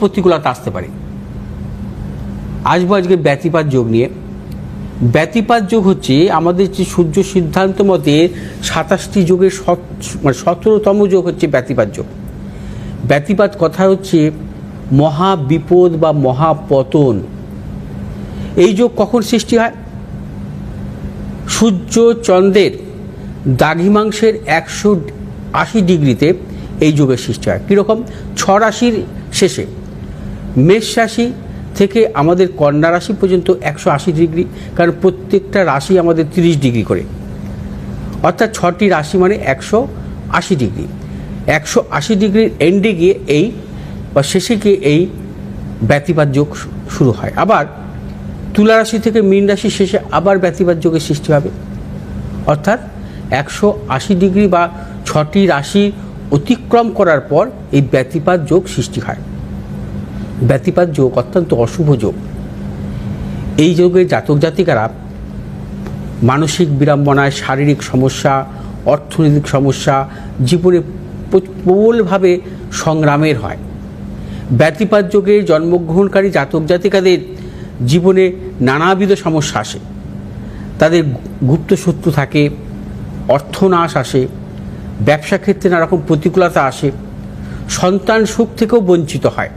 প্রতিকূলতা আসতে পারে। আসবো আজকে ব্যতিপাত যোগ নিয়ে। ব্যতিপাত যোগ হচ্ছে আমাদের যে সূর্য সিদ্ধান্ত মতে 27টি যোগের 17তম যোগ হচ্ছে ব্যতিপাত যোগ। ব্যতিপাত কথা হচ্ছে মহা বিপদ বা মহাপতন। এই যোগ কখন সৃষ্টি হয়? সূর্য চন্দ্রের দ্রাঘিমাংশের 180 ডিগ্রিতে এই যোগের সৃষ্টি হয়। কীরকম? 6 রাশির শেষে মেষ রাশি থেকে আমাদের কন্যা রাশি পর্যন্ত 180 ডিগ্রি, কারণ প্রত্যেকটা রাশি আমাদের 30 ডিগ্রি করে, অর্থাৎ 6টি রাশি মানে 180 ডিগ্রি। 180 ডিগ্রির এন্ডে গিয়ে এই বা শেষে গিয়ে এই ব্যতিপাত যোগ শুরু হয়। আবার তুলা রাশি থেকে মীন রাশি শেষে আবার ব্যতিপাত যোগের সৃষ্টি হবে, অর্থাৎ 180 ডিগ্রি বা 6টি রাশি অতিক্রম করার পর এই ব্যতিপাত যোগ সৃষ্টি হয়। ব্যতিপাত যোগ অত্যন্ত অশুভ যোগ। এই যোগে জাতক জাতিকারা মানসিক বিড়ম্বনায়, শারীরিক সমস্যা, অর্থনৈতিক সমস্যা, জীবনে প্রবলভাবে সংগ্রামের হয়। ব্যতিপাত যোগে জন্মগ্রহণকারী জাতক জাতিকাদের জীবনে নানাবিধ সমস্যা আসে। তাদের গুপ্ত শত্রু থাকে, অর্থনাশ আসে, ব্যবসা ক্ষেত্রে নানারকম প্রতিকূলতা আসে, সন্তান সুখ থেকেও বঞ্চিত হয়।